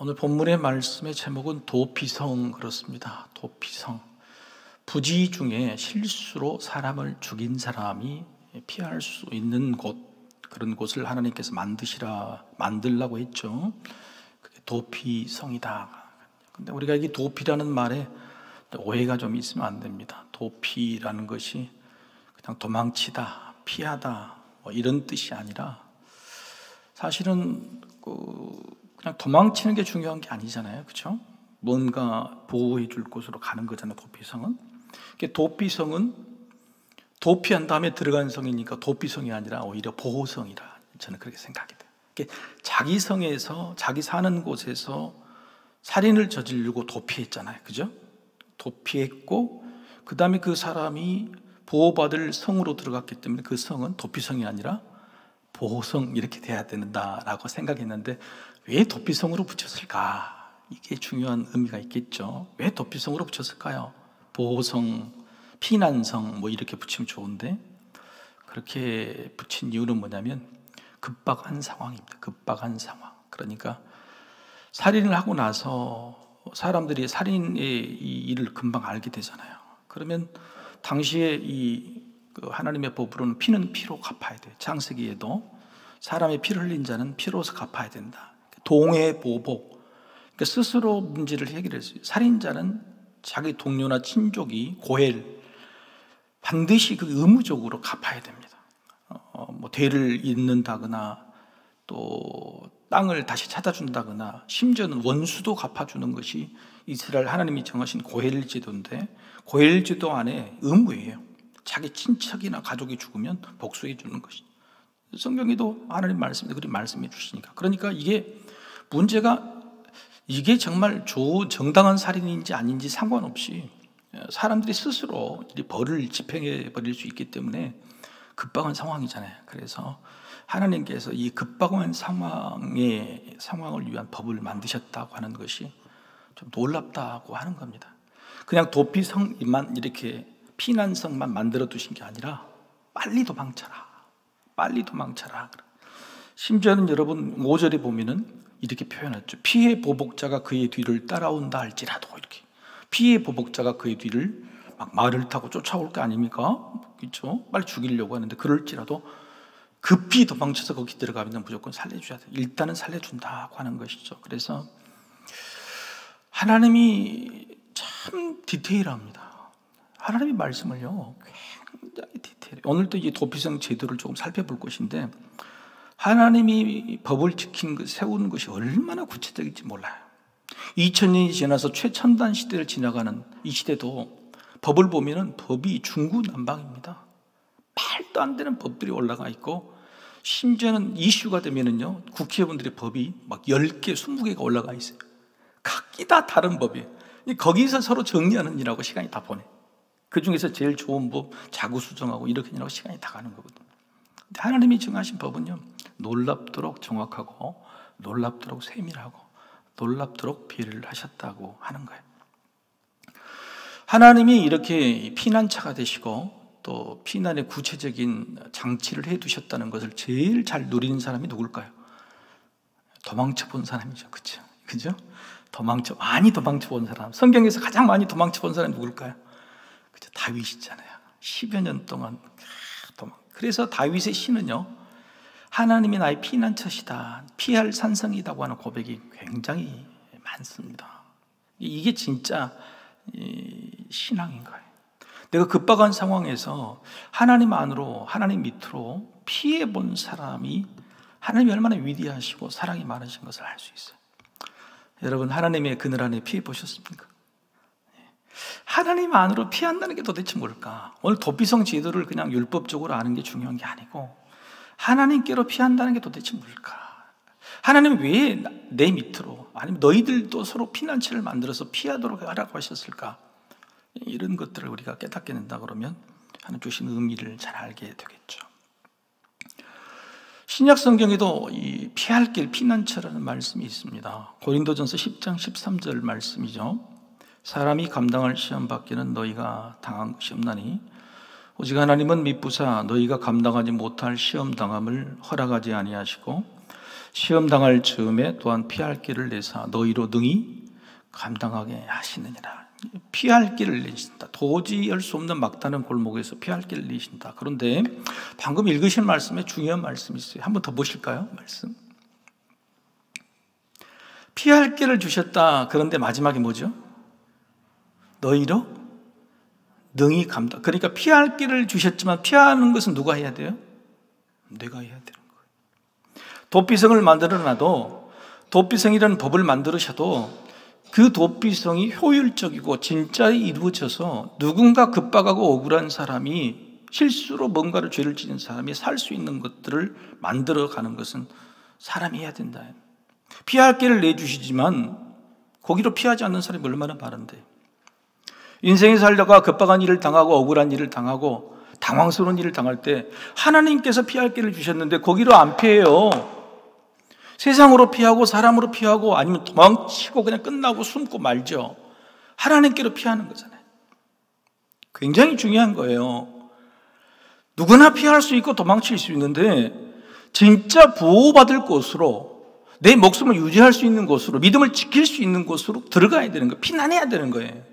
오늘 본문의 말씀의 제목은 도피성 그렇습니다. 도피성. 부지 중에 실수로 사람을 죽인 사람이 피할 수 있는 곳, 그런 곳을 하나님께서 만들라고 했죠. 그게 도피성이다. 근데 우리가 이 도피라는 말에 오해가 좀 있으면 안 됩니다. 도피라는 것이 그냥 도망치다, 피하다 뭐 이런 뜻이 아니라, 사실은 그냥 도망치는 게 중요한 게 아니잖아요, 그렇죠? 뭔가 보호해 줄 곳으로 가는 거잖아요. 도피성은. 도피성은 도피한 다음에 들어간 성이니까 도피성이 아니라 오히려 보호성이라 저는 그렇게 생각이 돼요. 자기 성에서, 자기 사는 곳에서 살인을 저지르고 도피했잖아요, 그죠? 도피했고 그 다음에 그 사람이 보호받을 성으로 들어갔기 때문에 그 성은 도피성이 아니라 보호성, 이렇게 돼야 된다라고 생각했는데, 왜 도피성으로 붙였을까? 이게 중요한 의미가 있겠죠. 왜 도피성으로 붙였을까요? 보호성, 피난성 뭐 이렇게 붙이면 좋은데, 그렇게 붙인 이유는 뭐냐면 급박한 상황입니다. 급박한 상황. 그러니까 살인을 하고 나서 사람들이 살인의 이 일을 금방 알게 되잖아요. 그러면 당시에 하나님의 법으로는 피는 피로 갚아야 돼요. 창세기에도 사람의 피를 흘린 자는 피로서 갚아야 된다. 동해보복. 그러니까 스스로 문제를 해결했어요. 살인자는 자기 동료나 친족이 고해를 반드시 그 의무적으로 갚아야 됩니다. 뭐 대를 잇는다거나 또 땅을 다시 찾아준다거나 심지어는 원수도 갚아주는 것이 이스라엘 하나님이 정하신 고해일 제도인데, 고해일 제도 안에 의무예요. 자기 친척이나 가족이 죽으면 복수해 주는 것이. 성경에도 하나님 말씀에 그렇게 말씀해 주시니까. 그러니까 이게 문제가, 이게 정말 정당한 살인인지 아닌지 상관없이 사람들이 스스로 벌을 집행해 버릴 수 있기 때문에 급박한 상황이잖아요. 그래서 하나님께서 이 급박한 상황을 위한 법을 만드셨다고 하는 것이 좀 놀랍다고 하는 겁니다. 그냥 도피성만, 이렇게 피난성만 만들어 두신 게 아니라 빨리 도망쳐라, 빨리 도망쳐라. 심지어는 여러분 5절에 보면은 이렇게 표현했죠. 피해 보복자가 그의 뒤를 따라온다 할지라도, 이렇게 피해 보복자가 그의 뒤를 막 말을 타고 쫓아올 거 아닙니까? 그렇죠? 빨리 죽이려고 하는데 그럴지라도 급히 도망쳐서 거기 들어가면 무조건 살려줘야 돼. 일단은 살려준다고 하는 것이죠. 그래서 하나님이 참 디테일합니다. 하나님의 말씀을요 굉장히 디테일해요. 오늘도 이 도피성 제도를 조금 살펴볼 것인데, 하나님이 법을 세우는 것이 얼마나 구체적인지 몰라요. 2000년이 지나서 최첨단 시대를 지나가는 이 시대도 법을 보면은 법이 중구난방입니다. 말도 안 되는 법들이 올라가 있고, 심지어는 이슈가 되면은요 국회의원들의 법이 막 10개, 20개가 올라가 있어요. 각기 다 다른 법이에요. 거기서 서로 정리하는 일하고 시간이 다 보내. 그 중에서 제일 좋은 법 자구수정하고 이렇게 하고 시간이 다 가는 거거든요. 근데 하나님이 정하신 법은요 놀랍도록 정확하고 놀랍도록 세밀하고 놀랍도록 배려를 하셨다고 하는 거예요. 하나님이 이렇게 피난처가 되시고 또 피난의 구체적인 장치를 해두셨다는 것을 제일 잘 누리는 사람이 누굴까요? 도망쳐 본 사람이죠. 그죠? 많이 도망쳐 본 사람. 성경에서 가장 많이 도망쳐 본 사람이 누굴까요? 그죠? 다윗이잖아요. 10여 년 동안 그래서 다윗의 시는요 하나님이 나의 피난처시다, 피할 산성이라고 하는 고백이 굉장히 많습니다. 이게 진짜 신앙인 거예요. 내가 급박한 상황에서 하나님 안으로, 하나님 밑으로 피해 본 사람이 하나님이 얼마나 위대하시고 사랑이 많으신 것을 알 수 있어요. 여러분, 하나님의 그늘 안에 피해 보셨습니까? 하나님 안으로 피한다는 게 도대체 뭘까? 오늘 도피성 제도를 그냥 율법적으로 아는 게 중요한 게 아니고, 하나님께로 피한다는 게 도대체 뭘까? 하나님은 왜 내 밑으로, 아니면 너희들도 서로 피난처를 만들어서 피하도록 하라고 하셨을까? 이런 것들을 우리가 깨닫게 된다 그러면 하나님 주신 의미를 잘 알게 되겠죠. 신약 성경에도 이 피할 길, 피난처라는 말씀이 있습니다. 고린도전서 10장 13절 말씀이죠. 사람이 감당할 시험 받기는 너희가 당한 것이 없나니 오직 하나님은 미쁘사 너희가 감당하지 못할 시험 당함을 허락하지 아니하시고 시험 당할 즈음에 또한 피할 길을 내사 너희로 능히 감당하게 하시느니라. 피할 길을 내신다. 도저히 할 수 없는 막다른 골목에서 피할 길을 내신다. 그런데 방금 읽으신 말씀에 중요한 말씀이 있어요. 한번 더 보실까요? 말씀. 피할 길을 주셨다. 그런데 마지막에 뭐죠? 너희로 능히 감당. 그러니까 피할 길을 주셨지만 피하는 것은 누가 해야 돼요? 내가 해야 되는 거예요. 도피성을 만들어놔도, 도피성이라는 법을 만들으셔도 그 도피성이 효율적이고 진짜 이루어져서 누군가 급박하고 억울한 사람이, 실수로 뭔가를 죄를 지은 사람이 살 수 있는 것들을 만들어가는 것은 사람이 해야 된다. 피할 길을 내주시지만 거기로 피하지 않는 사람이 얼마나 많은데, 인생에 살다가 급박한 일을 당하고 억울한 일을 당하고 당황스러운 일을 당할 때 하나님께서 피할 길을 주셨는데 거기로 안 피해요. 세상으로 피하고 사람으로 피하고 아니면 도망치고 그냥 끝나고 숨고 말죠. 하나님께로 피하는 거잖아요. 굉장히 중요한 거예요. 누구나 피할 수 있고 도망칠 수 있는데 진짜 보호받을 곳으로, 내 목숨을 유지할 수 있는 곳으로, 믿음을 지킬 수 있는 곳으로 들어가야 되는 거예요. 피난해야 되는 거예요.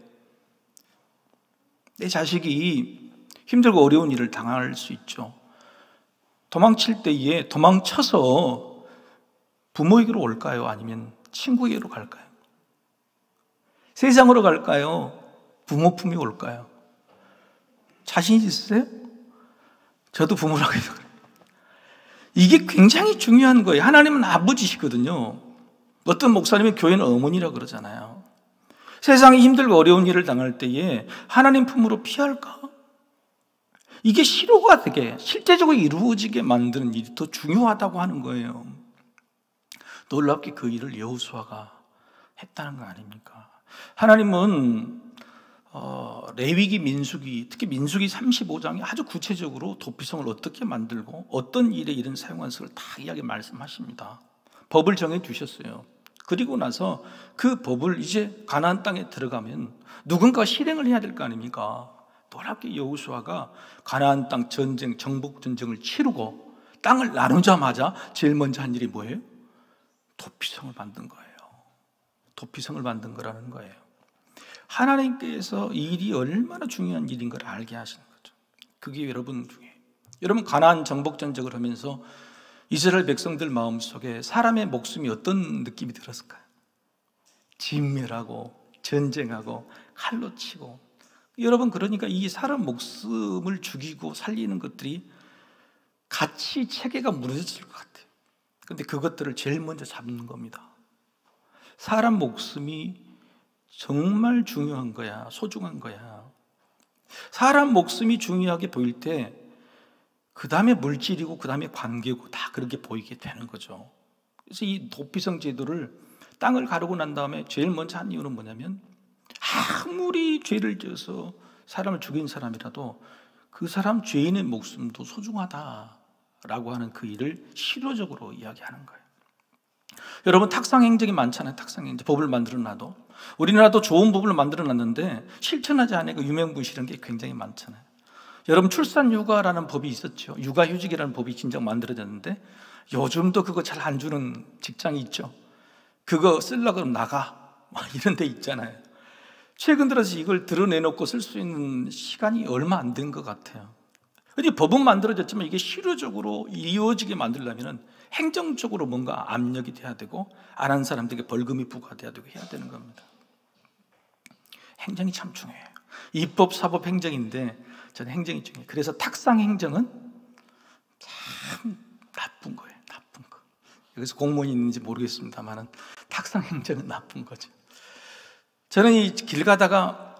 내 자식이 힘들고 어려운 일을 당할 수 있죠. 도망칠 때에 도망쳐서 부모에게로 올까요? 아니면 친구에게로 갈까요? 세상으로 갈까요? 부모 품에 올까요? 자신 있으세요? 저도 부모라고 해서 그래요. 이게 굉장히 중요한 거예요. 하나님은 아버지시거든요. 어떤 목사님은 교회는 어머니라고 그러잖아요. 세상이 힘들고 어려운 일을 당할 때에 하나님 품으로 피할까? 이게 실효가 되게, 실제적으로 이루어지게 만드는 일이 더 중요하다고 하는 거예요. 놀랍게 그 일을 여호수아가 했다는 거 아닙니까? 하나님은 레위기, 민수기, 특히 민수기 35장에 아주 구체적으로 도피성을 어떻게 만들고 어떤 일에 이런 사용한 것을 다 이야기 말씀하십니다. 법을 정해 주셨어요. 그리고 나서 그 법을 이제 가나안 땅에 들어가면 누군가 실행을 해야 될 거 아닙니까? 놀랍게 여호수아가 가나안 땅 전쟁, 정복 전쟁을 치르고 땅을 나누자마자 제일 먼저 한 일이 뭐예요? 도피성을 만든 거예요. 도피성을 만든 거라는 거예요. 하나님께서 이 일이 얼마나 중요한 일인 걸 알게 하시는 거죠. 그게 여러분 중에, 여러분 가나안 정복 전쟁을 하면서 이스라엘 백성들 마음속에 사람의 목숨이 어떤 느낌이 들었을까요? 진멸하고 전쟁하고 칼로 치고. 여러분, 그러니까 이 사람 목숨을 죽이고 살리는 것들이 가치 체계가 무너졌을 것 같아요. 그런데 그것들을 제일 먼저 잡는 겁니다. 사람 목숨이 정말 중요한 거야. 소중한 거야. 사람 목숨이 중요하게 보일 때 그 다음에 물질이고 그 다음에 관계고 다 그렇게 보이게 되는 거죠. 그래서 이 도피성 제도를 땅을 가르고 난 다음에 제일 먼저 한 이유는 뭐냐면, 아무리 죄를 지어서 사람을 죽인 사람이라도 그 사람 죄인의 목숨도 소중하다라고 하는 그 일을 실효적으로 이야기하는 거예요. 여러분, 탁상행정이 많잖아요. 탁상행정, 법을 만들어놔도. 우리나라도 좋은 법을 만들어놨는데 실천하지 않으니까 유명무실한 게 굉장히 많잖아요. 여러분, 출산휴가라는 법이 있었죠. 육아휴직이라는 법이 진작 만들어졌는데 요즘도 그거 잘 안 주는 직장이 있죠. 그거 쓰려고 그러면 나가, 이런 데 있잖아요. 최근 들어서 이걸 드러내놓고 쓸 수 있는 시간이 얼마 안 된 것 같아요. 근데 법은 만들어졌지만 이게 실효적으로 이루어지게 만들려면 행정적으로 뭔가 압력이 돼야 되고 안 한 사람들에게 벌금이 부과돼야 되고 해야 되는 겁니다. 행정이 참 중요해요. 입법, 사법, 행정인데 저는 행정이 중요해요. 그래서 탁상 행정은 참 나쁜 거예요. 나쁜 거. 여기서 공무원이 있는지 모르겠습니다만 탁상 행정은 나쁜 거죠. 저는 이 길 가다가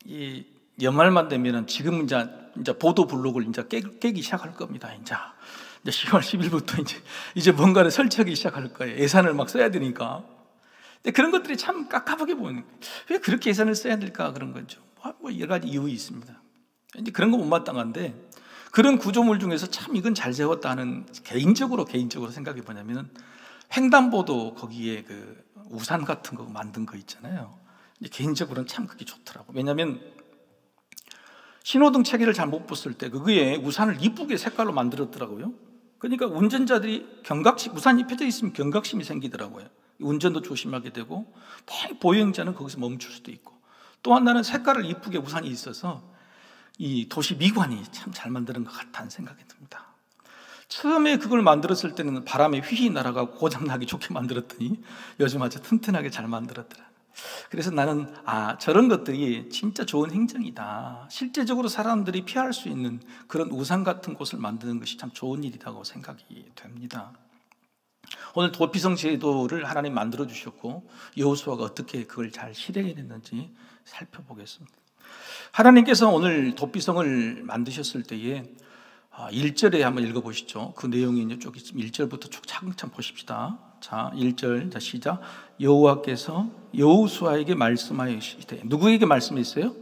이 연말만 되면은 지금 이제 보도 블록을 이제 깨기 시작할 겁니다. 이제 10월 10일부터 이제 뭔가를 설치하기 시작할 거예요. 예산을 막 써야 되니까. 근데 그런 것들이 참 깝깝하게 보이는 거예요. 왜 그렇게 예산을 써야 될까? 그런 거죠. 뭐 여러 가지 이유 있습니다. 이제 그런 거 못마땅한데, 그런 구조물 중에서 참 이건 잘 세웠다 하는 개인적으로 생각해 보냐면, 횡단보도 거기에 그 우산 같은 거 만든 거 있잖아요. 개인적으로는 참 그게 좋더라고. 왜냐하면 신호등 체계를 잘 못 봤을 때 그거에 우산을 이쁘게 색깔로 만들었더라고요. 그러니까 운전자들이 경각심, 우산이 펴져 있으면 경각심이 생기더라고요. 운전도 조심하게 되고, 보행자는 거기서 멈출 수도 있고, 또 하나는 색깔을 이쁘게 우산이 있어서 이 도시 미관이 참 잘 만드는 것 같다는 생각이 듭니다. 처음에 그걸 만들었을 때는 바람에 휘휘 날아가고 고장나기 좋게 만들었더니 요즘 아주 튼튼하게 잘 만들었더라. 그래서 나는 저런 것들이 진짜 좋은 행정이다, 실제적으로 사람들이 피할 수 있는 그런 우산 같은 곳을 만드는 것이 참 좋은 일이라고 생각이 됩니다. 오늘 도피성 제도를 하나님 만들어 주셨고 여호수아가 어떻게 그걸 잘 실행했는지 살펴보겠습니다. 하나님께서 오늘 도피성을 만드셨을 때에 1절에 한번 읽어보시죠. 그 내용이 이제 쭉 있으면 1절부터 쭉 차근차근 보십시다. 자, 1절, 자, 시작. 여호와께서 여호수아에게 말씀하시되, 누구에게 말씀했어요?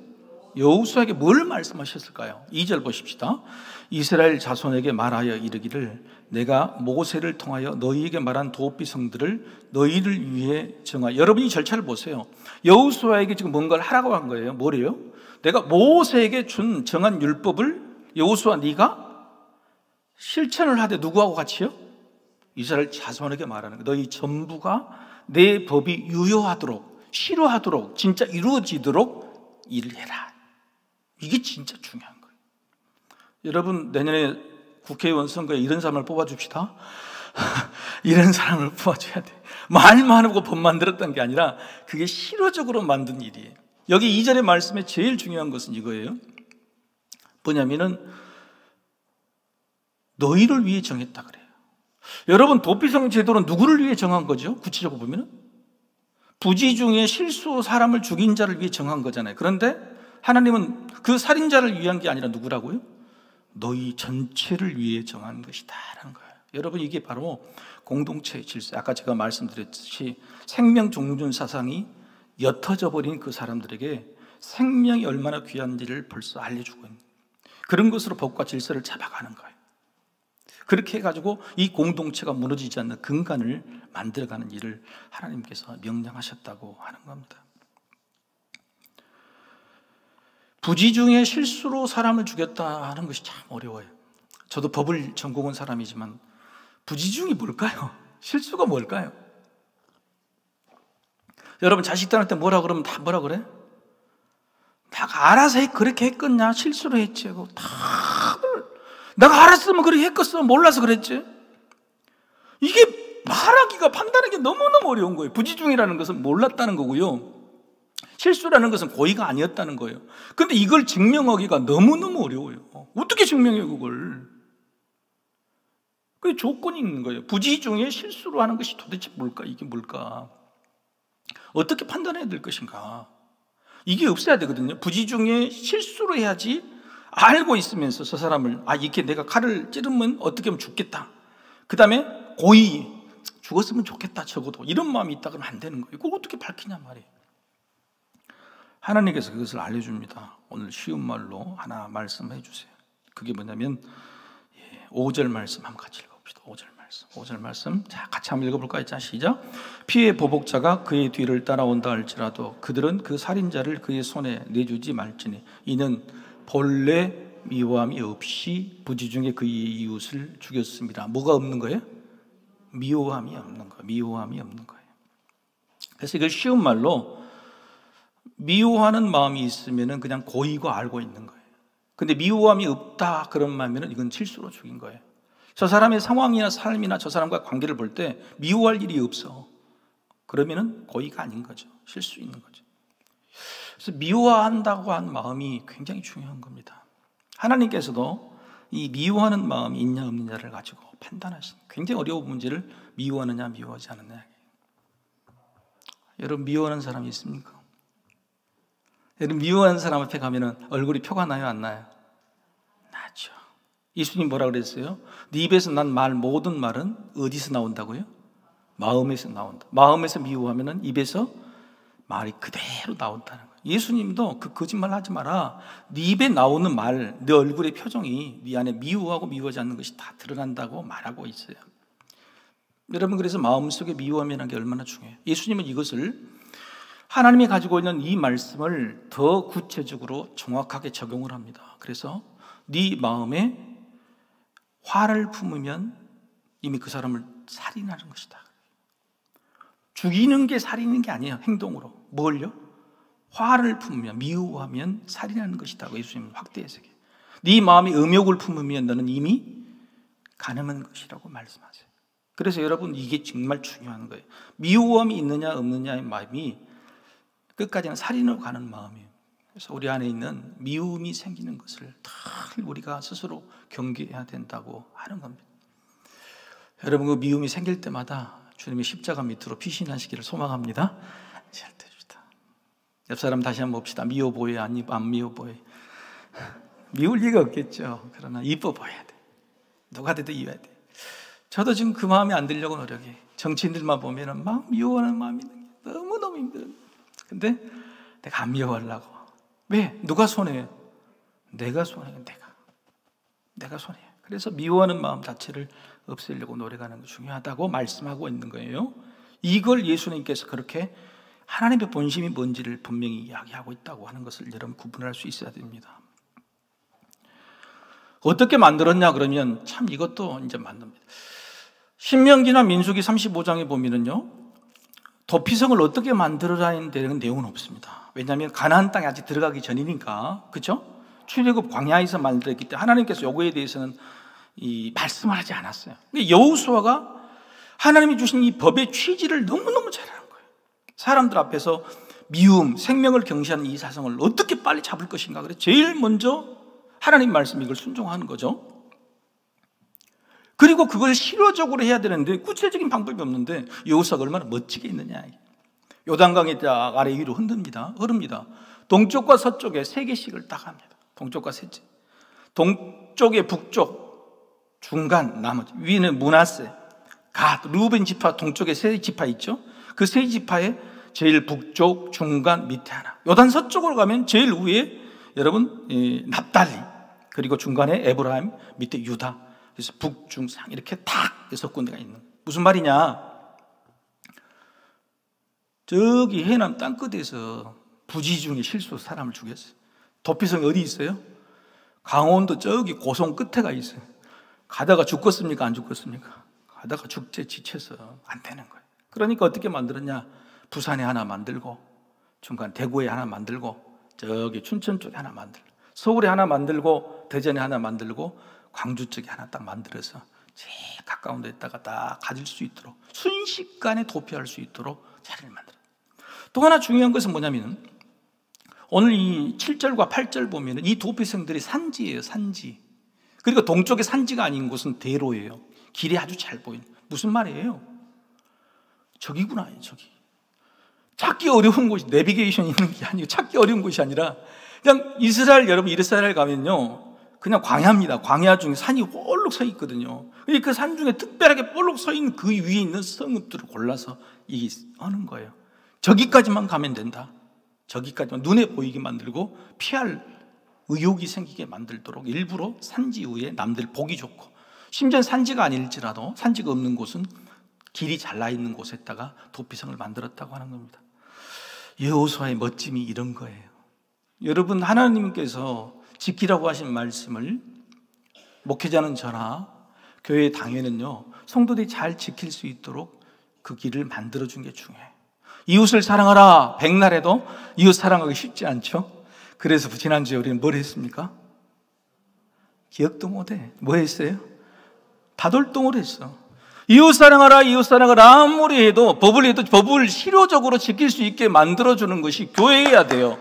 여호수아에게 뭘 말씀하셨을까요? 2절 보십시다. 이스라엘 자손에게 말하여 이르기를, 내가 모세를 통하여 너희에게 말한 도피성들을 너희를 위해 정하. 여러분이 절차를 보세요. 여호수아에게 지금 뭔가를 하라고 한 거예요. 뭐래요? 내가 모세에게 정한 율법을 여호수아 네가 실천을 하되, 누구하고 같이요? 이스라엘 자손에게 말하는 거예요. 너희 전부가 내 법이 유효하도록, 실효하도록, 진짜 이루어지도록 일을 해라. 이게 진짜 중요한 거예요. 여러분, 내년에 국회의원 선거에 이런 사람을 뽑아줍시다. 이런 사람을 뽑아줘야 돼. 말만 하고 법 만들었던 게 아니라 그게 실효적으로 만든 일이에요. 여기 2절의 말씀에 제일 중요한 것은 이거예요. 뭐냐면은 너희를 위해 정했다 그래요. 여러분, 도피성 제도는 누구를 위해 정한 거죠? 구체적으로 보면은 부지 중에 실수 사람을 죽인 자를 위해 정한 거잖아요. 그런데 하나님은 그 살인자를 위한 게 아니라 누구라고요? 너희 전체를 위해 정한 것이다라는 거예요. 여러분, 이게 바로 공동체의 질서. 아까 제가 말씀드렸듯이 생명 종준 사상이 옅어져 버린 그 사람들에게 생명이 얼마나 귀한지를 벌써 알려주고 있는, 그런 것으로 법과 질서를 잡아가는 거예요. 그렇게 해가지고 이 공동체가 무너지지 않는 근간을 만들어가는 일을 하나님께서 명령하셨다고 하는 겁니다. 부지 중에 실수로 사람을 죽였다 하는 것이 참 어려워요. 저도 법을 전공한 사람이지만 부지 중이 뭘까요? 실수가 뭘까요? 여러분, 자식들한테 뭐라 그러면 다 뭐라 그래? 다 알아서 그렇게 했겠냐? 실수로 했지. 다들 내가 알았으면 그렇게 했겠어. 몰라서 그랬지. 이게 말하기가, 판단하기가 너무너무 어려운 거예요. 부지중이라는 것은 몰랐다는 거고요, 실수라는 것은 고의가 아니었다는 거예요. 그런데 이걸 증명하기가 너무너무 어려워요. 어떻게 증명해요, 그걸? 그게 조건이 있는 거예요. 부지중에 실수로 하는 것이 도대체 뭘까? 이게 뭘까? 어떻게 판단해야 될 것인가? 이게 없어야 되거든요. 부지중에 실수로 해야지, 알고 있으면서 저 사람을, 이렇게 내가 칼을 찌르면 어떻게 하면 죽겠다, 그 다음에 고의 죽었으면 좋겠다, 적어도 이런 마음이 있다 그러면 안 되는 거예요. 그걸 어떻게 밝히냐 말이에요. 하나님께서 그것을 알려줍니다. 오늘 쉬운 말로 하나 말씀해 주세요. 그게 뭐냐면 5절 말씀 한번 같이 읽어봅시다. 5절 말씀. 자, 같이 한번 읽어볼까요? 자, 시작. 피해 보복자가 그의 뒤를 따라온다 할지라도 그들은 그 살인자를 그의 손에 내주지 말지니 이는 본래 미워함이 없이 부지중에 그의 이웃을 죽였습니다. 뭐가 없는 거예요? 미워함이 없는 거예요. 미워함이 없는 거예요. 그래서 이걸 쉬운 말로, 미워하는 마음이 있으면 그냥 고의고 알고 있는 거예요. 근데 미워함이 없다 그런 마음이면 이건 실수로 죽인 거예요. 저 사람의 상황이나 삶이나 저 사람과 관계를 볼 때 미워할 일이 없어. 그러면은 고의가 아닌 거죠. 실수 있는 거죠. 그래서 미워한다고 한 마음이 굉장히 중요한 겁니다. 하나님께서도 이 미워하는 마음이 있냐 없느냐를 가지고 판단하시는, 굉장히 어려운 문제를 미워하느냐 미워하지 않느냐. 여러분, 미워하는 사람이 있습니까? 여러분, 미워하는 사람 앞에 가면은 얼굴이 표가 나요, 안 나요? 나죠. 예수님 뭐라 그랬어요? 네 입에서 난 말, 모든 말은 어디서 나온다고요? 마음에서 나온다. 마음에서 미워하면은 입에서 말이 그대로 나온다는 거예요. 예수님도 그 거짓말 하지 마라. 네 입에 나오는 말, 네 얼굴의 표정이 네 안에 미워하고 미워하지 않는 것이 다 드러난다고 말하고 있어요. 여러분, 그래서 마음속에 미워함이라는 게 얼마나 중요해요. 예수님은 이것을, 하나님이 가지고 있는 이 말씀을 더 구체적으로 정확하게 적용을 합니다. 그래서 네 마음에 화를 품으면 이미 그 사람을 살인하는 것이다. 죽이는 게 살인인 게 아니에요. 행동으로. 뭘요? 화를 품으면, 미워하면 살인하는 것이다. 예수님은 확대 해석해요. 네 마음에 음욕을 품으면 너는 이미 가늠한 것이라고 말씀하세요. 그래서 여러분, 이게 정말 중요한 거예요. 미워함이 있느냐 없느냐의 마음이 끝까지는 살인으로 가는 마음이에요. 그래서 우리 안에 있는 미움이 생기는 것을 늘 우리가 스스로 경계해야 된다고 하는 겁니다. 여러분, 그 미움이 생길 때마다 주님의 십자가 밑으로 피신하시기를 소망합니다. 잘 되주다. 옆 사람 다시 한번 봅시다. 미워 보여, 안 미워 보여? 미울 리가 없겠죠. 그러나 이뻐 보여야 돼. 누가 돼도 이해야 돼. 저도 지금 그 마음이 안 들려고 노력해. 정치인들만 보면은 막 미워하는 마음이 너무너무 힘들어. 근데 내가 안 미워하려고. 왜? 누가 손해요? 내가 손해요. 내가 손해요. 그래서 미워하는 마음 자체를 없애려고 노력하는 게 중요하다고 말씀하고 있는 거예요. 이걸 예수님께서 그렇게 하나님의 본심이 뭔지를 분명히 이야기하고 있다고 하는 것을 여러분 구분할 수 있어야 됩니다. 어떻게 만들었냐 그러면 참 이것도 이제 만듭니다. 신명기나 민수기 35장에 보면은요, 도피성을 어떻게 만들어라는 데는 내용은 없습니다. 왜냐하면 가나안 땅에 아직 들어가기 전이니까, 그렇죠? 출애굽 광야에서 만들었기 때문에 하나님께서 요거에 대해서는 말씀을 하지 않았어요. 근데 여호수아가 하나님이 주신 이 법의 취지를 너무너무 잘하는 거예요. 사람들 앞에서 미움, 생명을 경시하는 이 사성을 어떻게 빨리 잡을 것인가. 그래서 제일 먼저 하나님 말씀 이걸 순종하는 거죠. 그리고 그걸 실효적으로 해야 되는데 구체적인 방법이 없는데 여호수아가 얼마나 멋지게 있느냐. 요단강이 딱 아래 위로 흐릅니다. 동쪽과 서쪽에 3개씩을 딱 합니다. 동쪽과 셋째. 동쪽에 북쪽, 중간, 나머지. 위는 므낫세, 갓, 루벤 지파 동쪽에 3지파 있죠. 그 3지파에 제일 북쪽, 중간, 밑에 하나. 요단 서쪽으로 가면 제일 위에 여러분 납달리, 그리고 중간에 에브라임, 밑에 유다. 그래서 북중상 이렇게 딱 6군데가 있는. 무슨 말이냐? 저기 해남 땅끝에서 부지 중에 실수 사람을 죽였어요. 도피성이 어디 있어요? 강원도 저기 고성 끝에가 있어요. 가다가 죽겠습니까? 안 죽겠습니까? 가다가 죽제 지쳐서 안 되는 거예요. 그러니까 어떻게 만들었냐? 부산에 하나 만들고, 중간 대구에 하나 만들고, 저기 춘천 쪽에 하나 만들고, 서울에 하나 만들고, 대전에 하나 만들고, 광주 쪽에 하나 딱 만들어서 제일 가까운 데다가 딱 가질 수 있도록 순식간에 도피할 수 있도록 자리를 만들어요. 또 하나 중요한 것은 뭐냐면 오늘 이 7절과 8절 보면 이 도피성들이 산지예요. 산지. 그리고 동쪽의 산지가 아닌 곳은 대로예요. 길이 아주 잘 보이는. 무슨 말이에요? 저기구나. 저기. 찾기 어려운 곳이 내비게이션이 있는 게 아니고 찾기 어려운 곳이 아니라 그냥 이스라엘, 여러분 이스라엘 가면요 그냥 광야입니다. 광야 중에 산이 볼록 서 있거든요. 그 산 중에 특별하게 볼록 서 있는 그 위에 있는 성읍들을 골라서 이게 하는 거예요. 저기까지만 가면 된다. 저기까지만 눈에 보이게 만들고 피할 의욕이 생기게 만들도록 일부러 산지 위에 남들 보기 좋고, 심지어 산지가 아닐지라도 산지가 없는 곳은 길이 잘나 있는 곳에다가 도피성을 만들었다고 하는 겁니다. 여호수아의 멋짐이 이런 거예요. 여러분, 하나님께서 지키라고 하신 말씀을 목회자는 저나 교회 당회는요 성도들이 잘 지킬 수 있도록 그 길을 만들어준 게 중요해요. 이웃을 사랑하라 백날에도 이웃 사랑하기 쉽지 않죠. 그래서 지난주에 우리는 뭘 했습니까? 기억도 못해. 뭐 했어요? 다돌동을 했어. 이웃 사랑하라 이웃 사랑하라 아무리 해도 법을 실효적으로 지킬 수 있게 만들어주는 것이 교회여야 돼요.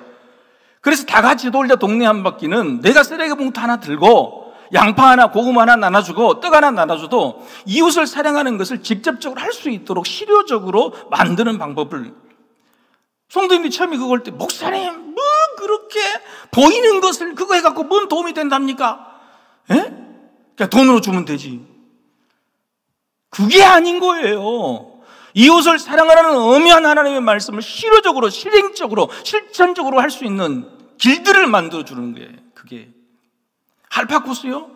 그래서 다 같이 돌자 동네 한 바퀴는 내가 쓰레기 봉투 하나 들고 양파 하나, 고구마 하나 나눠주고 떡 하나 나눠줘도 이웃을 사랑하는 것을 직접적으로 할 수 있도록 실효적으로 만드는 방법을, 성도님들이 처음에 그걸 때 목사님 뭐 그렇게 보이는 것을 그거 해갖고 뭔 도움이 된답니까? 예? 그냥 돈으로 주면 되지. 그게 아닌 거예요. 이웃을 사랑하라는 엄연한 하나님의 말씀을 실효적으로, 실행적으로, 실천적으로 할 수 있는 길들을 만들어주는 거예요. 그게 할파코스요?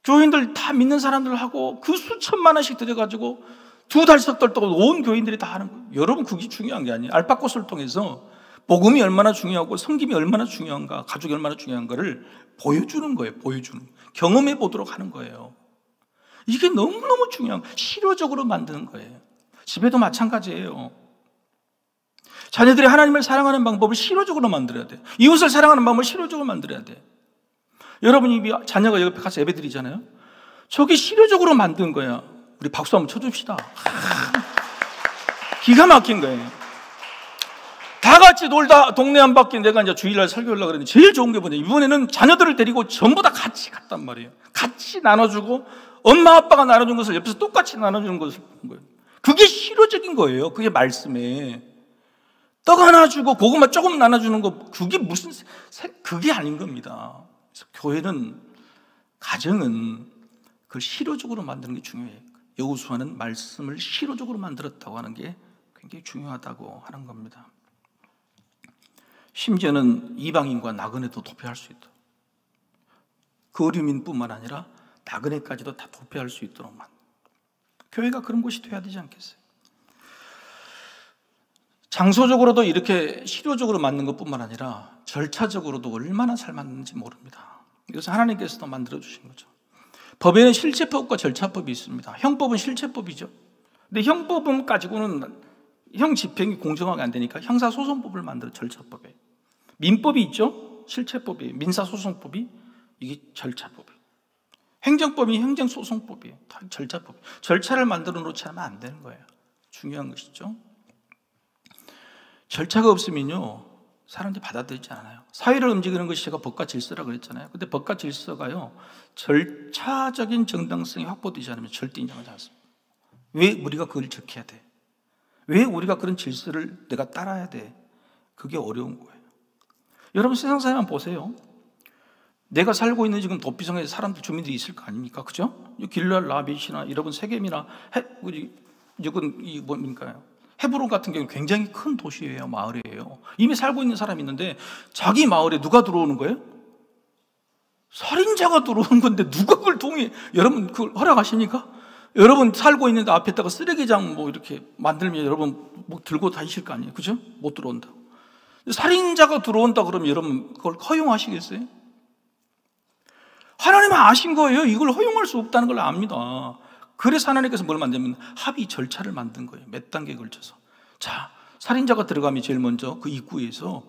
교인들 다 믿는 사람들하고 그 수천만 원씩 들여가지고 2달, 석 달 동안 온 교인들이 다 하는 거예요. 여러분, 그게 중요한 게 아니에요. 알파코스를 통해서 복음이 얼마나 중요하고 섬김이 얼마나 중요한가, 가족이 얼마나 중요한가를 보여주는 거예요. 보여주는, 경험해 보도록 하는 거예요. 이게 너무너무 중요한 거예요. 실효적으로 만드는 거예요. 집에도 마찬가지예요. 자녀들이 하나님을 사랑하는 방법을 실효적으로 만들어야 돼요. 이웃을 사랑하는 방법을 실효적으로 만들어야 돼요. 여러분이 자녀가 옆에 가서 예배 드리잖아요. 저게 실효적으로 만든 거야. 우리 박수 한번 쳐줍시다. 기가 막힌 거예요. 다 같이 놀다 동네 한 바퀴 내가 이제 주일날 설교하려고 그랬는데 제일 좋은 게 뭐냐, 이번에는 자녀들을 데리고 전부 다 같이 갔단 말이에요. 같이 나눠주고 엄마 아빠가 나눠준 것을 옆에서 똑같이 나눠주는 것을 본 거예요. 그게 실효적인 거예요. 그게 말씀에 떡 하나 주고 고구마 조금 나눠주는 거, 그게 무슨 그게 아닌 겁니다. 그래서 교회는, 가정은 그걸 실효적으로 만드는 게 중요해요. 여호수아는 말씀을 실효적으로 만들었다고 하는 게 굉장히 중요하다고 하는 겁니다. 심지어는 이방인과 나그네도 도피할 수 있도록, 거류민뿐만 아니라 나그네까지도 다 도피할 수 있도록 교회가 그런 곳이 돼야 되지 않겠어요? 장소적으로도 이렇게 실효적으로 만든 것뿐만 아니라 절차적으로도 얼마나 잘 만드는지 모릅니다. 이것은 하나님께서도 만들어주신 거죠. 법에는 실체법과 절차법이 있습니다. 형법은 실체법이죠. 근데 형법은 가지고는 형 집행이 공정하게 안 되니까 형사소송법을 만들어, 절차법에. 민법이 있죠? 실체법이에요. 민사소송법이, 이게 절차법이에요. 행정법이 행정소송법이에요. 다 절차법. 절차를 만들어 놓지 않으면 안 되는 거예요. 중요한 것이죠. 절차가 없으면요, 사람들이 받아들이지 않아요. 사회를 움직이는 것이 제가 법과 질서라고 그랬잖아요. 근데 법과 질서가요, 절차적인 정당성이 확보되지 않으면 절대 인정하지 않습니다. 왜 우리가 그걸 지켜야 돼? 왜 우리가 그런 질서를 내가 따라야 돼? 그게 어려운 거예요. 여러분, 세상 사회만 보세요. 내가 살고 있는 지금 도피성에 사람들, 주민들이 있을 거 아닙니까? 그죠? 길랄 라빗이나 여러분 세겜이나 헤브론 같은 경우는 굉장히 큰 도시예요. 마을이에요. 이미 살고 있는 사람이 있는데 자기 마을에 누가 들어오는 거예요? 살인자가 들어오는 건데 누가 그걸 동의해? 여러분 그걸 허락하십니까? 여러분 살고 있는데 앞에다가 쓰레기장 이렇게 만들면 여러분 들고 다니실 거 아니에요? 그죠? 못 들어온다. 살인자가 들어온다 그러면 여러분 그걸 허용하시겠어요? 하나님은 아신 거예요. 이걸 허용할 수 없다는 걸 압니다. 그래서 하나님께서 뭘 만들면 합의 절차를 만든 거예요. 몇 단계에 걸쳐서. 자, 살인자가 들어가면 제일 먼저 그 입구에서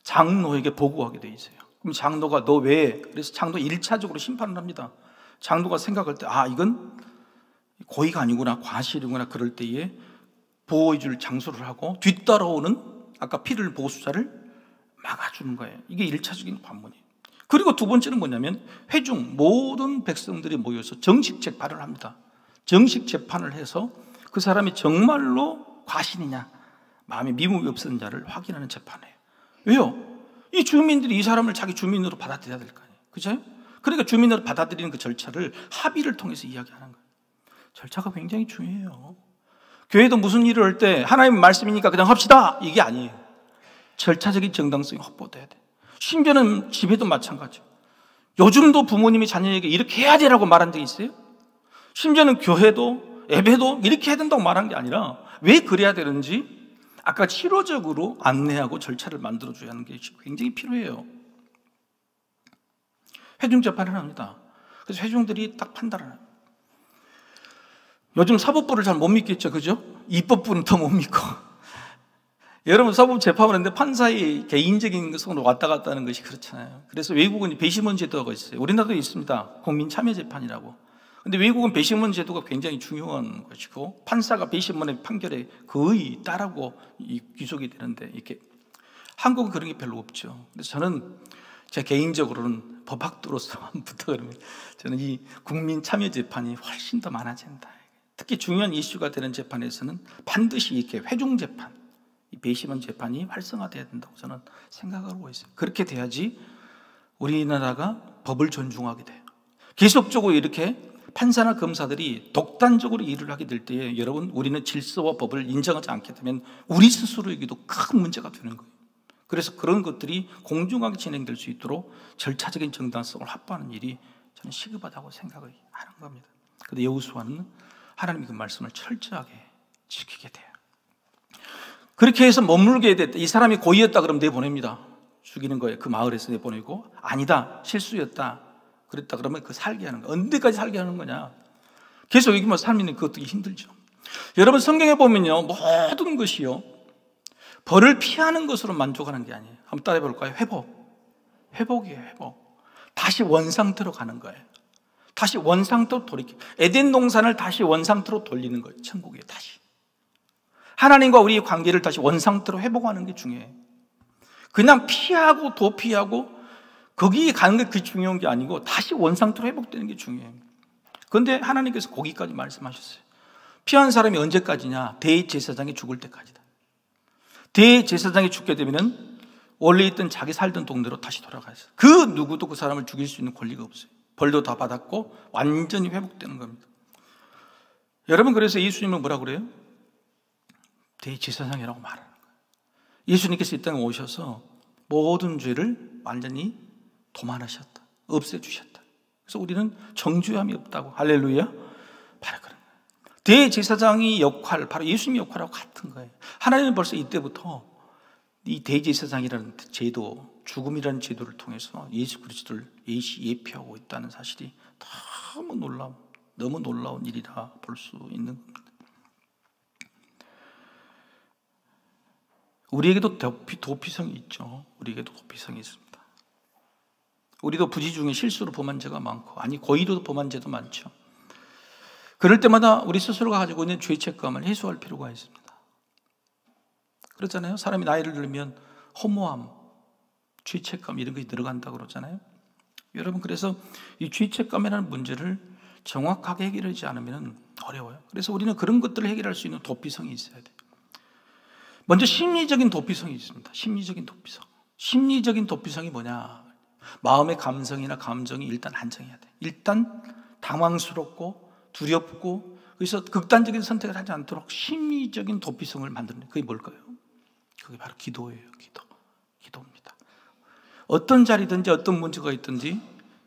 장로에게 보고하게 돼 있어요. 그럼 장로가 너 왜? 그래서 장로 1차적으로 심판을 합니다. 장로가 생각할 때 이건 고의가 아니구나, 과실이구나, 그럴 때에 보호해 줄 장소를 하고 뒤따라오는 아까 피를 보수자를 막아주는 거예요. 이게 1차적인 관문이에요. 그리고 두 번째는 뭐냐면 회중, 모든 백성들이 모여서 정식 재판을 합니다. 정식 재판을 해서 그 사람이 정말로 과신이냐, 마음에 미움이 없었는 자를 확인하는 재판이에요. 왜요? 이 주민들이 이 사람을 자기 주민으로 받아들여야 될 거 아니에요. 그죠? 그러니까 주민으로 받아들이는 그 절차를 합의를 통해서 이야기하는 거예요. 절차가 굉장히 중요해요. 교회도 무슨 일을 할 때 하나님 말씀이니까 그냥 합시다, 이게 아니에요. 절차적인 정당성이 확보돼야 돼. 심지어는 집에도 마찬가지예요. 요즘도 부모님이 자녀에게 이렇게 해야 되라고 말한 적이 있어요? 심지어는 교회도, 예배도 이렇게 해야 된다고 말한 게 아니라 왜 그래야 되는지 아까 실효적으로 안내하고 절차를 만들어줘야 하는 게 굉장히 필요해요. 회중 재판을 합니다. 그래서 회중들이 딱 판단을 해요. 요즘 사법부를 잘 못 믿겠죠, 그죠? 입법부는 더 못 믿고. 여러분, 사법 재판을 했는데 판사의 개인적인 것으로 왔다 갔다 하는 것이 그렇잖아요. 그래서 외국은 배심원 제도가 있어요. 우리나라도 있습니다. 국민 참여 재판이라고. 근데 외국은 배심원 제도가 굉장히 중요한 것이고, 판사가 배심원의 판결에 거의 따르고 귀속이 되는데, 이렇게 한국은 그런 게 별로 없죠. 그래서 저는 제 개인적으로는 법학도로서 부탁을 합니다. 저는 이 국민 참여 재판이 훨씬 더 많아진다. 특히 중요한 이슈가 되는 재판에서는 반드시 이렇게 회중 재판, 이 배심원 재판이 활성화돼야 된다고 저는 생각하고 있어요. 그렇게 돼야지 우리나라가 법을 존중하게 돼요. 계속적으로 이렇게 판사나 검사들이 독단적으로 일을 하게 될 때에 여러분, 우리는 질서와 법을 인정하지 않게 되면 우리 스스로에게도 큰 문제가 되는 거예요. 그래서 그런 것들이 공정하게 진행될 수 있도록 절차적인 정당성을 확보하는 일이 저는 시급하다고 생각을 하는 겁니다. 그런데 여호수아는 하나님의 그 말씀을 철저하게 지키게 돼요. 그렇게 해서 머물게 됐다. 이 사람이 고의였다 그러면 내보냅니다. 죽이는 거예요. 그 마을에서 내보내고, 아니다, 실수였다 그랬다 그러면 그 살게 하는 거예요. 언제까지 살게 하는 거냐? 계속 여기만 살면 그것도 힘들죠. 여러분 성경에 보면요, 모든 것이요, 벌을 피하는 것으로 만족하는 게 아니에요. 한번 따라해 볼까요? 회복이에요. 회복. 다시 원상태로 가는 거예요. 다시 원상태로 돌이켜. 에덴 동산을 다시 원상태로 돌리는 거예요. 천국에 다시. 하나님과 우리의 관계를 다시 원상태로 회복하는 게 중요해요. 그냥 피하고 도피하고 거기에 가는 게 그게 중요한 게 아니고 다시 원상태로 회복되는 게 중요해요. 그런데 하나님께서 거기까지 말씀하셨어요. 피한 사람이 언제까지냐? 대제사장이 죽을 때까지다. 대제사장이 죽게 되면은 원래 있던 자기 살던 동네로 다시 돌아가서 그 누구도 그 사람을 죽일 수 있는 권리가 없어요. 벌도 다 받았고 완전히 회복되는 겁니다. 여러분, 그래서 예수님은 뭐라고 그래요? 대제사장이라고 말하는 거예요. 예수님께서 이 땅에 오셔서 모든 죄를 완전히 도말하셨다, 없애주셨다. 그래서 우리는 정죄함이 없다고. 할렐루야. 바로 그런 거예요. 대제사장의 역할, 바로 예수님의 역할하고 같은 거예요. 하나님은 벌써 이때부터 이 대제사장이라는 제도, 죽음이라는 제도를 통해서 예수 그리스도를 예피하고 있다는 사실이 너무 놀라운 일이라 볼 수 있는 겁니다. 우리에게도 도피성이 있죠. 우리에게도 도피성이 있습니다. 우리도 부지 중에 실수로 범한 죄가 많고, 아니 고의로 범한 죄도 많죠. 그럴 때마다 우리 스스로가 가지고 있는 죄책감을 해소할 필요가 있습니다. 그렇잖아요. 사람이 나이를 들면 허무함, 죄책감 이런 것이 늘어간다고 그러잖아요. 여러분, 그래서 이 죄책감이라는 문제를 정확하게 해결하지 않으면 어려워요. 그래서 우리는 그런 것들을 해결할 수 있는 도피성이 있어야 돼요. 먼저 심리적인 도피성이 있습니다. 심리적인 도피성. 심리적인 도피성이 뭐냐? 마음의 감성이나 감정이 일단 안정해야 돼. 일단 당황스럽고 두렵고, 그래서 극단적인 선택을 하지 않도록 심리적인 도피성을 만드는, 그게 뭘까요? 그게 바로 기도예요. 기도입니다. 어떤 자리든지 어떤 문제가 있든지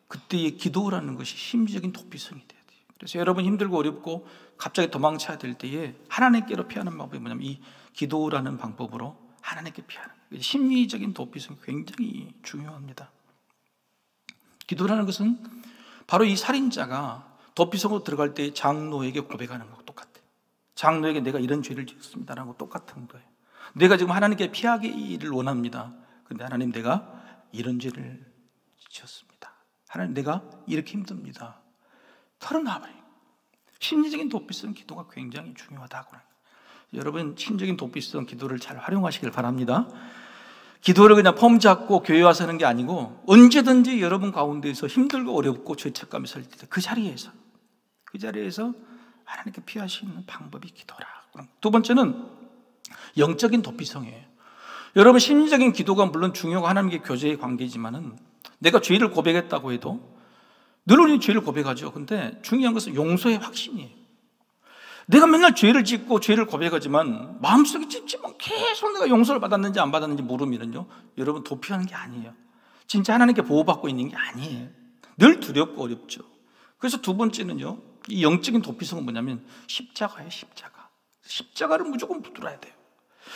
그때의 기도라는 것이 심리적인 도피성이 돼야 돼요. 그래서 여러분 힘들고 어렵고 갑자기 도망쳐야 될 때에 하나님께로 피하는 방법이 뭐냐면 이 기도라는 방법으로 하나님께 피하는 거예요. 심리적인 도피성이 굉장히 중요합니다. 기도라는 것은 바로 이 살인자가 도피성으로 들어갈 때 장로에게 고백하는 거하고 똑같아요. 장로에게 내가 이런 죄를 지었습니다라고 똑같은 거예요. 내가 지금 하나님께 피하기를 원합니다. 근데 하나님, 내가 이런 죄를 지었습니다. 하나님, 내가 이렇게 힘듭니다. 털어놔버려요. 심리적인 도피성 기도가 굉장히 중요하다고. 여러분, 심리적인 도피성 기도를 잘 활용하시길 바랍니다. 기도를 그냥 폼 잡고 교회 와서 하는 게 아니고 언제든지 여러분 가운데에서 힘들고 어렵고 죄책감이 설 때 그 자리에서 하나님께 피할 수 있는 방법이 기도라. 두 번째는 영적인 도피성이에요. 여러분, 심리적인 기도가 물론 중요하고 하나님께 교제의 관계지만은 내가 죄를 고백했다고 해도 늘 우리는 죄를 고백하죠. 근데 중요한 것은 용서의 확신이에요. 내가 맨날 죄를 짓고 죄를 고백하지만 마음속에 찝찝한 계속 내가 용서를 받았는지 안 받았는지 모르면요, 여러분 도피하는 게 아니에요. 진짜 하나님께 보호받고 있는 게 아니에요. 늘 두렵고 어렵죠. 그래서 두 번째는요, 이 영적인 도피성은 뭐냐면 십자가예요. 십자가를 무조건 붙들어야 돼요.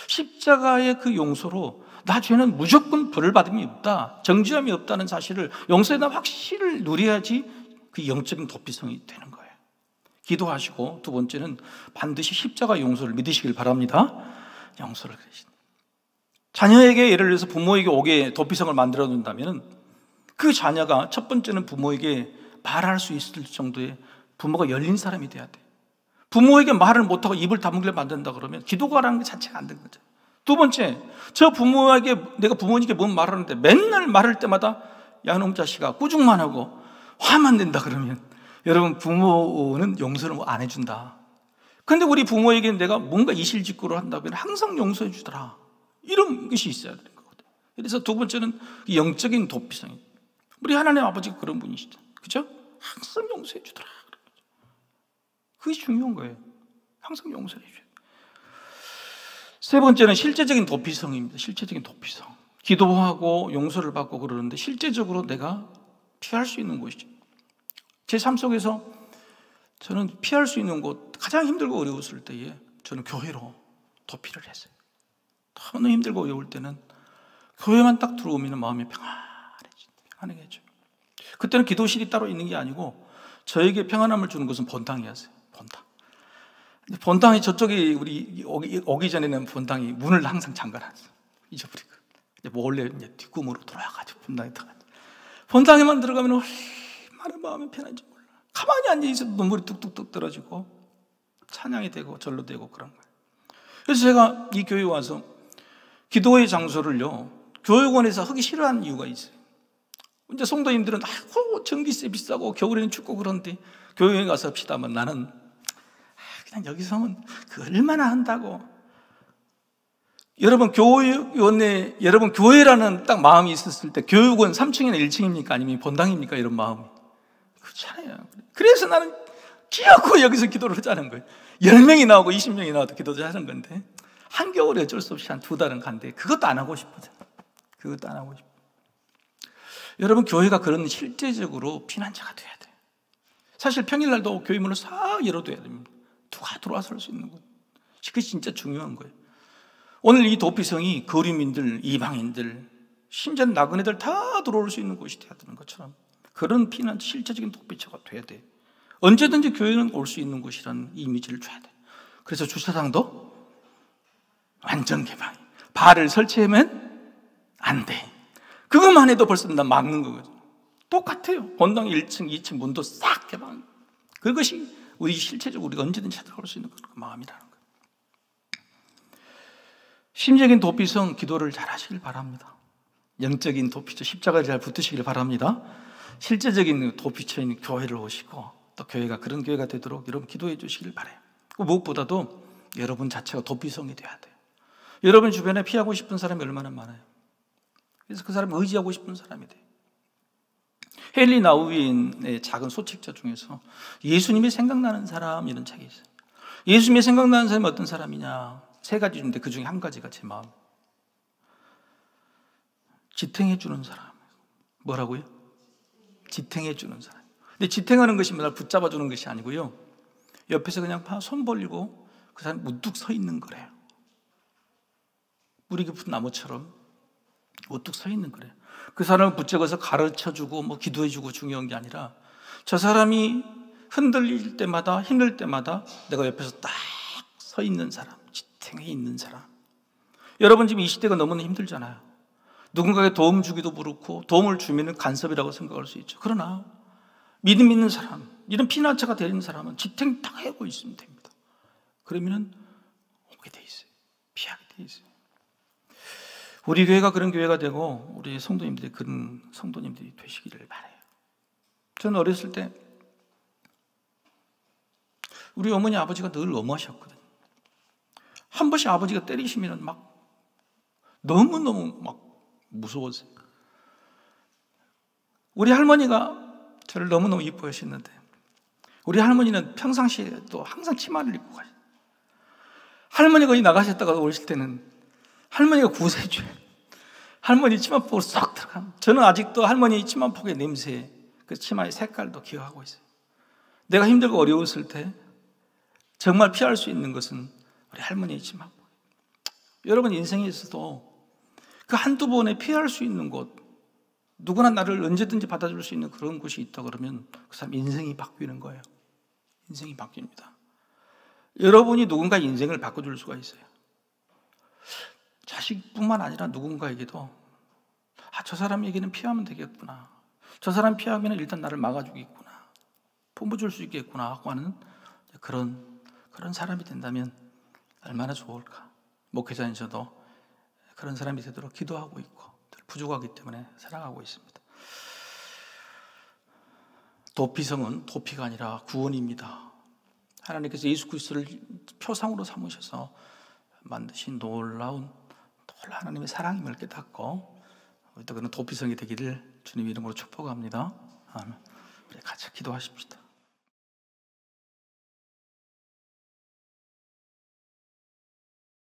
십자가의 그 용서로 나 죄는 무조건 벌을 받음이 없다, 정죄함이 없다는 사실을, 용서에 대한 확신을 누려야지 그 영적인 도피성이 되는 거예요. 기도하시고, 두 번째는 반드시 십자가 용서를 믿으시길 바랍니다. 용서를 그러신 자녀에게, 예를 들어서 부모에게 오게 도피성을 만들어 둔다면 그 자녀가 첫 번째는 부모에게 말할 수 있을 정도의 부모가 열린 사람이 돼야 돼. 부모에게 말을 못하고 입을 다물게 만든다 그러면 기도가라는 것 자체가 안 되는 거죠. 두 번째, 저 부모에게, 내가 부모님께 뭔 말하는데 맨날 말할 때마다 야 놈 자식아 꾸중만 하고 화만 낸다 그러면 여러분, 부모는 용서를 안 해준다. 근데 우리 부모에게 내가 뭔가 이실직고를 한다면 항상 용서해 주더라, 이런 것이 있어야 되는 거거든요. 그래서 두 번째는 영적인 도피성이, 우리 하나님 아버지가 그런 분이시죠. 그죠? 항상 용서해 주더라. 그게 중요한 거예요. 항상 용서해 줘요. 세 번째는 실제적인 도피성입니다. 실제적인 도피성. 기도하고 용서를 받고 그러는데 실제적으로 내가 피할 수 있는 곳이죠. 제 삶 속에서 저는 피할 수 있는 곳, 가장 힘들고 어려웠을 때에 저는 교회로 도피를 했어요. 너무 힘들고 어려울 때는 교회만 딱 들어오면 마음이 평안해져요. 그때는 기도실이 따로 있는 게 아니고 저에게 평안함을 주는 것은 본당이었어요. 본당이 저쪽에 우리 오기 전에는 본당이 문을 항상 잠가놨어. 잊어버리고. 이제 몰래 이제 뒷구멍으로 돌아가지고 본당에 들어가죠. 본당에만 들어가면 얼마나 마음이 편한지 몰라. 가만히 앉아 있어도 눈물이 뚝뚝뚝 떨어지고 찬양이 되고 절로 되고 그런 거예요. 그래서 제가 이 교회에 와서 기도의 장소를요, 교육원에서 하기 싫어하는 이유가 있어요. 이제 성도님들은 아이고 전기세 비싸고 겨울에는 춥고 그런데 교육원에 가서 합시다 하면 나는 그냥 여기서 하면 그 얼마나 한다고. 여러분 교육원에, 여러분 교회라는 딱 마음이 있었을 때 교육원 3층이나 1층입니까? 아니면 본당입니까? 이런 마음이 그렇잖아요. 그래서 나는 끼어코 여기서 기도를 하자는 거예요. 10명이 나오고 20명이 나와도 기도를 하는 건데 한겨울에 어쩔 수 없이 한 2달은 간대. 그것도 안 하고 싶어요. 그것도 안 하고 싶어요. 여러분 교회가 그런 실제적으로 피난처가 돼야 돼요. 사실 평일날도 교회 문을 싹 열어둬야 됩니다. 누가 들어와서 할 수 있는 거예요. 그게 진짜 중요한 거예요. 오늘 이 도피성이 거류민들, 이방인들, 심지어 나그네들 다 들어올 수 있는 곳이 돼야 되는 것처럼 그런 피난 실제적인 도피처가 돼야 돼요. 언제든지 교회는 올 수 있는 곳이라는 이미지를 줘야 돼요. 그래서 주차장도 완전 개방이. 발을 설치하면 안 돼. 그것만 해도 벌써 나 막는 거거든요. 똑같아요. 본당 1층, 2층 문도 싹 개방. 그것이 우리 실체적으로 우리가 언제든지 찾아올 수 있는 그 마음이라는 거예요. 심적인 도피성 기도를 잘 하시길 바랍니다. 영적인 도피처 십자가에 잘 붙으시길 바랍니다. 실제적인 도피처인 교회를 오시고 또 교회가 그런 교회가 되도록 여러분 기도해 주시길 바라요. 무엇보다도 여러분 자체가 도피성이 돼야 돼요. 여러분 주변에 피하고 싶은 사람이 얼마나 많아요. 그래서 그 사람 의지하고 싶은 사람이 돼요. 헨리 나우빈의 작은 소책자 중에서 예수님이 생각나는 사람 이런 책이 있어요. 예수님이 생각나는 사람이 어떤 사람이냐 3가지 중인데 그 중에 한 가지가 제 마음. 지탱해 주는 사람. 뭐라고요? 지탱해 주는 사람. 근데 지탱하는 것이 날 붙잡아 주는 것이 아니고요, 옆에서 그냥 손 벌리고 그 사람 우뚝 서 있는 거래요. 뿌리 깊은 나무처럼 우뚝 서 있는 거래요. 그 사람을 붙잡아서 가르쳐주고 뭐 기도해주고 중요한 게 아니라 저 사람이 흔들릴 때마다 힘들 때마다 내가 옆에서 딱 서 있는 사람, 지탱해 있는 사람. 여러분 지금 이 시대가 너무나 힘들잖아요. 누군가에게 도움 주기도 그렇고 도움을 주면 간섭이라고 생각할 수 있죠. 그러나 믿음 있는 사람, 이런 피난처가 되는 사람은 지탱 딱 하고 있으면 됩니다. 그러면 오게 돼 있어요. 피하게 돼 있어요. 우리 교회가 그런 교회가 되고 우리 성도님들이 그런 성도님들이 되시기를 바라요. 저는 어렸을 때 우리 어머니 아버지가 늘 엄하셨거든요. 한 번씩 아버지가 때리시면 막 너무너무 막 무서웠어요. 우리 할머니가 저를 너무너무 이뻐하셨는데 우리 할머니는 평상시에 또 항상 치마를 입고 가요. 할머니가 어디 나가셨다가 오실 때는 할머니가 구세주예요. 할머니 치마폭으로 쏙 들어가요. 저는 아직도 할머니 치마폭의 냄새, 그 치마의 색깔도 기억하고 있어요. 내가 힘들고 어려웠을 때 정말 피할 수 있는 것은 우리 할머니의 치마폭. 여러분 인생에 있어도 그 한두 번에 피할 수 있는 곳, 누구나 나를 언제든지 받아줄 수 있는 그런 곳이 있다 그러면 그 사람 인생이 바뀌는 거예요. 인생이 바뀝니다. 여러분이 누군가의 인생을 바꿔줄 수가 있어요. 자식뿐만 아니라 누군가에게도 저 사람에게는 피하면 되겠구나, 저 사람 피하면 일단 나를 막아주겠구나, 품어줄 수 있겠구나 하고 하는 그런 사람이 된다면 얼마나 좋을까. 목회자인 저도 그런 사람이 되도록 기도하고 있고 부족하기 때문에 살아가고 있습니다. 도피성은 도피가 아니라 구원입니다. 하나님께서 예수 그리스도를 표상으로 삼으셔서 만드신 놀라운 하나님의 사랑임을 깨닫고 우리도 그런 도피성이 되기를 주님 이름으로 축복합니다. 아멘. 우리 같이 기도하십시다.